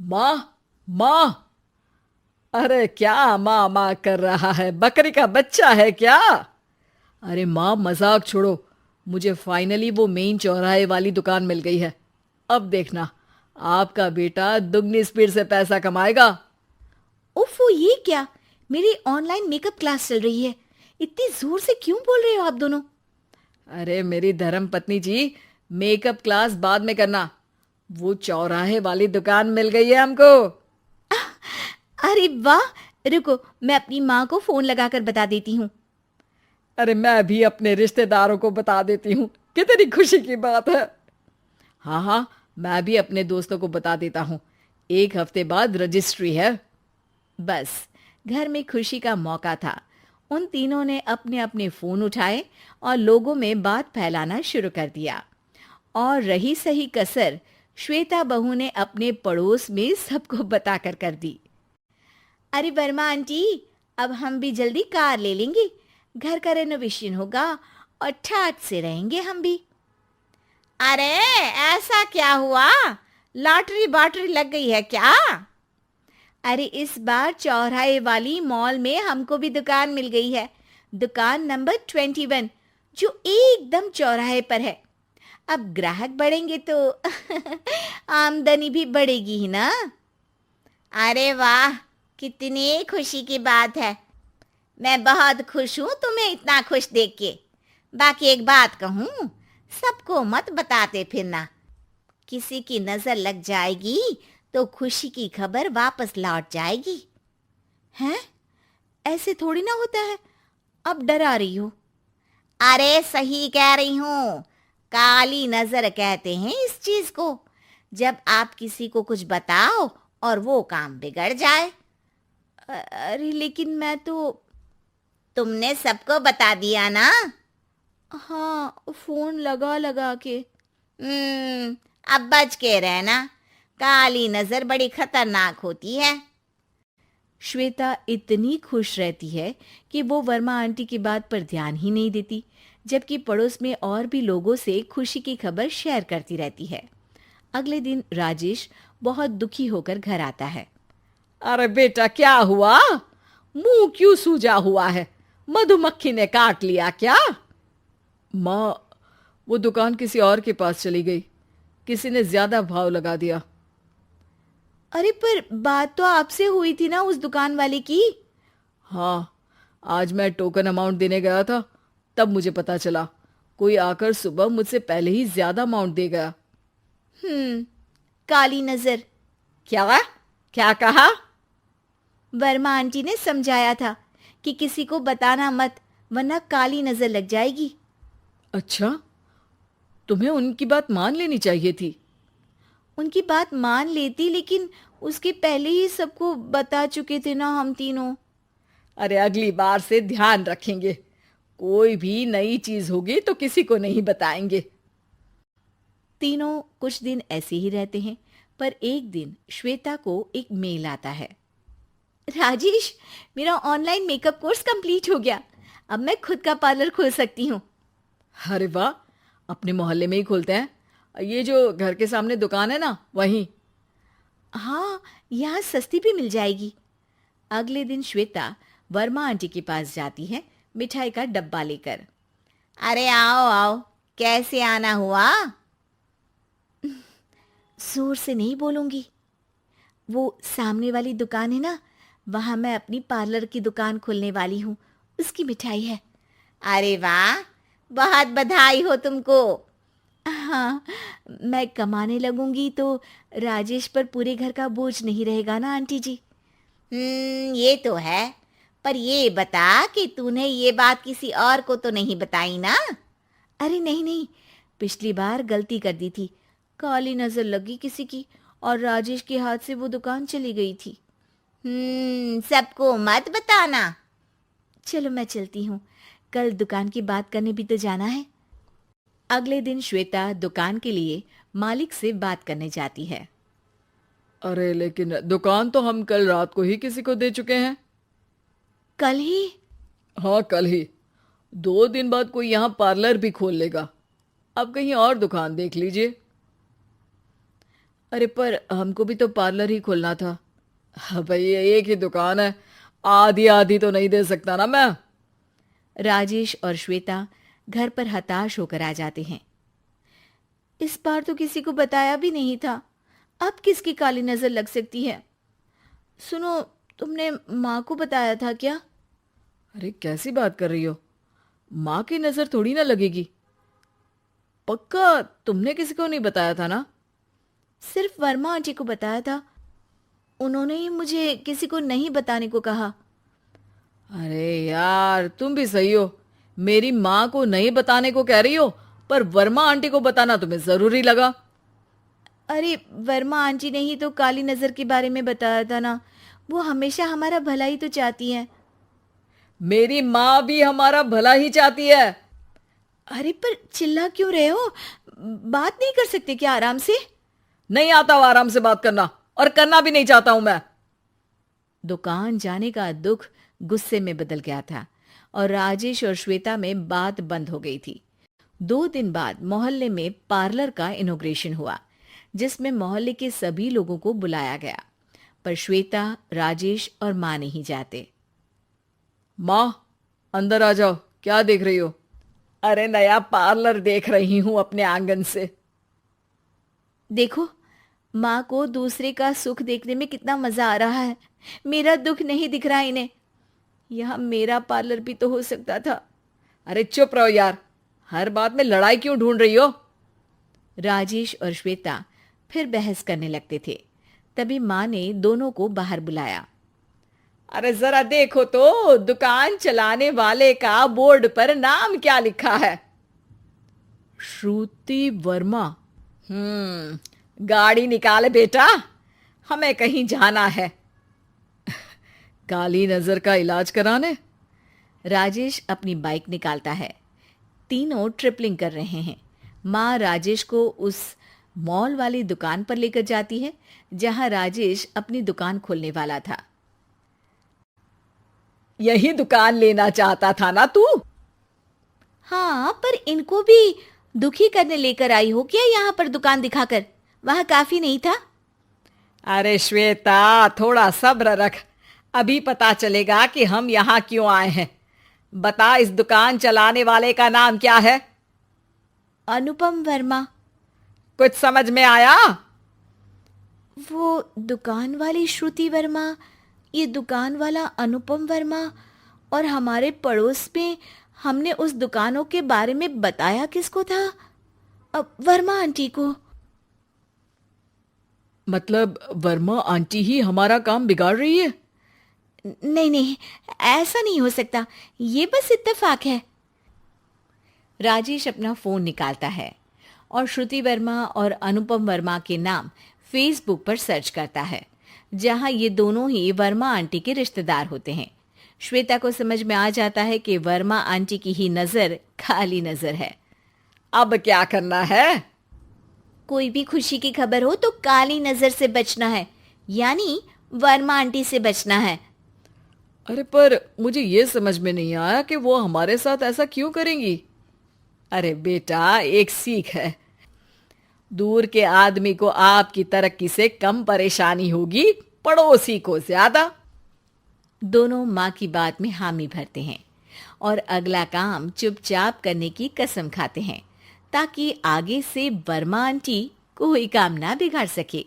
माँ, माँ। अरे क्या माँ माँ कर रहा है? बकरी का बच्चा है क्या? अरे माँ, मजाक छोड़ो। मुझे फाइनली वो मेन चौराहे वाली दुकान मिल गई है। अब देखना, आपका बेटा दुगनी स्पीड से पैसा कमाएगा। उफ़, ये क्या? मेरी ऑनलाइन मेकअप क्लास चल रही है। इतनी जोर से क्यों बोल रहे हो आप दोनों? अरे मेरी धर्म पत्नी जी, मेकअप क्लास बाद में करना। वो चौराहे वाली दुकान मिल गई है हमको। अरे वाह! रुको, मैं अपनी माँ को फोन लगाकर बता देती हूँ। अरे मैं भी अपने रिश्तेदारों को बता देती हूँ। कितनी खुशी की बात है। हाँ हाँ, मैं भी अपने दोस्तों को बता देता हूँ। 1 हफ्ते बाद रजिस्ट्री है। बस, घर में खुशी का मौका था। उन तीनों ने अपने अपने फोन उठाए और लोगों में बात फैलाना शुरू कर दिया। और रही सही कसर, श्वेता बहू ने अपने पड़ोस में सबको बताकर कर दी। अरे वर्मा आंटी, अब हम भी जल्दी कार ले लेंगे। घर का रेनोवेशन होगा और ठाट से रहेंगे हम भी। अरे, ऐसा क्या हुआ? लॉटरी बाटरी लग गई है क्या? अरे, इस बार चौराहे वाली मॉल में हमको भी दुकान मिल गई है। दुकान नंबर 21, जो एकदम चौराहे पर है। अब ग्राहक बढ़ेंगे तो आमदनी भी बढ़ेगी ही ना। अरे वाह, कितनी खुशी की बात है। मैं बहुत खुश हूँ तुम्हें इतना खुश देख के। बाकी एक बात कहूँ, सबको मत बताते फिरना। किसी की नजर लग जाएगी तो खुशी की खबर वापस लौट जाएगी। हैं? ऐसे थोड़ी ना होता है। अब डरा रही हो। अरे सही कह रही हूँ। काली नजर कहते हैं इस चीज को, जब आप किसी को कुछ बताओ और वो काम बिगड़ जाए। अरे लेकिन मैं तो। तुमने सबको बता दिया ना? हाँ, फोन लगा लगा के। अब बच के रहना। काली नजर बड़ी खतरनाक होती है। श्वेता इतनी खुश रहती है कि वो वर्मा आंटी की बात पर ध्यान ही नहीं देती, जबकि पड़ोस में और भी लोगों से खुशी की खबर शेयर करती रहती है। अगले दिन राजेश बहुत दुखी होकर घर आता है। अरे बेटा, क्या हुआ? मुंह क्यों सूजा हुआ है? मधुमक्खी ने काट लिया क्या? माँ, वो दुकान किसी और के पास चली गई। किसी ने ज्यादा भाव लगा दिया। अरे पर बात तो आपसे हुई थी ना उस दुकान वाले की। हाँ, आज मैं टोकन अमाउंट देने गया था, तब मुझे पता चला। कोई आकर सुबह मुझसे पहले ही ज्यादा अमाउंट दे गया। हम्म, काली नजर। क्या? क्या कहा? वर्मा आंटी ने समझाया था कि किसी को बताना मत, वरना काली नजर लग जाएगी। अच्छा, तुम्हें उनकी बात मान लेनी चाहिए थी। उनकी बात मान लेती, लेकिन उसके पहले ही सबको बता चुके थे ना हम तीनों। अरे अगली बार से ध्यान रखेंगे। कोई भी नई चीज होगी तो किसी को नहीं बताएंगे। तीनों कुछ दिन ऐसे ही रहते हैं, पर एक दिन श्वेता को एक मेल आता है। राजेश, मेरा ऑनलाइन मेकअप कोर्स कंप्लीट हो गया। अब मैं खुद का पार्लर खोल सकती हूँ। अरे वाह, अपने मोहल्ले में ही खोलते हैं। ये जो घर के सामने दुकान है ना, वहीं। हाँ, यहाँ सस्ती भी मिल जाएगी। अगले दिन श्वेता वर्मा आंटी के पास जाती है, मिठाई का डब्बा लेकर। अरे आओ आओ, कैसे आना हुआ? जोर से नहीं बोलूंगी। वो सामने वाली दुकान है ना, वहां मैं अपनी पार्लर की दुकान खोलने वाली हूँ। उसकी मिठाई है। अरे वाह, बहुत बधाई हो तुमको। हाँ, मैं कमाने लगूंगी तो राजेश पर पूरे घर का बोझ नहीं रहेगा ना आंटी जी। ये तो है। पर ये बता कि तूने ये बात किसी और को तो नहीं बताई ना? अरे नहीं नहीं, पिछली बार गलती कर दी थी। काली नजर लगी किसी की और राजेश के हाथ से वो दुकान चली गई थी। सबको मत बताना। चलो मैं चलती हूँ, कल दुकान की बात करने भी तो जाना है। अगले दिन श्वेता दुकान के लिए मालिक से बात करने जाती है। अरे लेकिन दुकान तो हम कल रात को ही किसी को दे चुके हैं। कल ही? हाँ, कल ही। 2 दिन बाद कोई यहाँ पार्लर भी खोल लेगा। अब कहीं और दुकान देख लीजिए। अरे पर हमको भी तो पार्लर ही खोलना था। हाँ भाई, एक ही दुकान है, आधी आधी तो नहीं दे सकता ना मैं। राजेश और श्वेता घर पर हताश होकर आ जाते हैं। इस बार तो किसी को बताया भी नहीं था, अब किसकी काली नजर लग सकती है। सुनो, तुमने माँ को बताया था क्या? अरे कैसी बात कर रही हो, माँ की नजर थोड़ी ना लगेगी। पक्का तुमने किसी को नहीं बताया था ना? सिर्फ वर्मा आंटी को बताया था, उन्होंने ही मुझे किसी को नहीं बताने को कहा। अरे यार, तुम भी सही हो, मेरी माँ को नहीं बताने को कह रही हो, पर वर्मा आंटी को बताना तुम्हें जरूरी लगा। अरे वर्मा आंटी ने ही तो काली नजर के बारे में बताया था ना, वो हमेशा हमारा भला ही तो चाहती हैं। मेरी माँ भी हमारा भला ही चाहती है। अरे पर चिल्ला क्यों रहे हो? बात नहीं कर सकते क्या आराम से? नहीं आता वो आराम से बात करना, और करना भी नहीं चाहता हूं मैं। दुकान जाने का दुख गुस्से में बदल गया था और राजेश और श्वेता में बात बंद हो गई थी। 2 दिन बाद मोहल्ले में पार्लर का इनॉग्रेशन हुआ, जिसमें मोहल्ले के सभी लोगों को बुलाया गया, पर श्वेता, राजेश और माँ नहीं जाते। माँ, अंदर आ जाओ, क्या देख रही हो? अरे नया पार्लर देख रही हूं अपने आंगन से। देखो, माँ को दूसरे का सुख देखने में कितना मजा आ रहा है, मेरा दुख नहीं दिख रहा इन्हें। यहाँ मेरा पार्लर भी तो हो सकता था। अरे चुप रहो यार, हर बात में लड़ाई क्यों ढूंढ रही हो? राजेश और श्वेता फिर बहस करने लगते थे। तभी माँ ने दोनों को बाहर बुलाया। अरे जरा देखो तो, दुकान चलाने वाले का बोर्ड पर नाम क्या लिखा है? श्रुति वर्मा। गाड़ी निकाले बेटा, हमें कहीं जाना है। काली नजर का इलाज कराने? राजेश अपनी बाइक निकालता है। तीनों ट्रिपलिंग कर रहे हैं। माँ राजेश को उस मॉल वाली दुकान पर लेकर जाती है जहां राजेश अपनी दुकान खोलने वाला था। यही दुकान लेना चाहता था ना तू? हाँ, पर इनको भी दुखी करने लेकर आई हो क्या यहाँ पर दुकान दिखाकर? वहां काफी नहीं था? अरे श्वेता, थोड़ा सब्र रख, अभी पता चलेगा कि हम यहाँ क्यों आए हैं। बता, इस दुकान चलाने वाले का नाम क्या है? अनुपम वर्मा। कुछ समझ में आया? वो दुकान वाली श्रुति वर्मा, ये दुकान वाला अनुपम वर्मा, और हमारे पड़ोस में हमने उस दुकानों के बारे में बताया किसको था? अब वर्मा आंटी को। मतलब वर्मा आंटी ही हमारा काम बिगाड़ रही है? नहीं नहीं, ऐसा नहीं हो सकता, ये बस इत्तेफाक है। राजेश अपना फोन निकालता है और श्रुति वर्मा और अनुपम वर्मा के नाम फेसबुक पर सर्च करता है, जहां ये दोनों ही वर्मा आंटी के रिश्तेदार होते हैं। श्वेता को समझ में आ जाता है कि वर्मा आंटी की ही नजर काली नजर है। अब क्या करना है? कोई भी खुशी की खबर हो तो काली नजर से बचना है, यानी वर्मा आंटी से बचना है। अरे पर मुझे ये समझ में नहीं आया कि वो हमारे साथ ऐसा क्यों करेंगी। अरे बेटा, एक सीख है, दूर के आदमी को आपकी तरक्की से कम परेशानी होगी, पड़ोसी को ज्यादा। दोनों माँ की बात में हामी भरते हैं और अगला काम चुपचाप करने की कसम खाते हैं, ताकि आगे से वर्मा आंटी कोई काम ना बिगाड़ सके।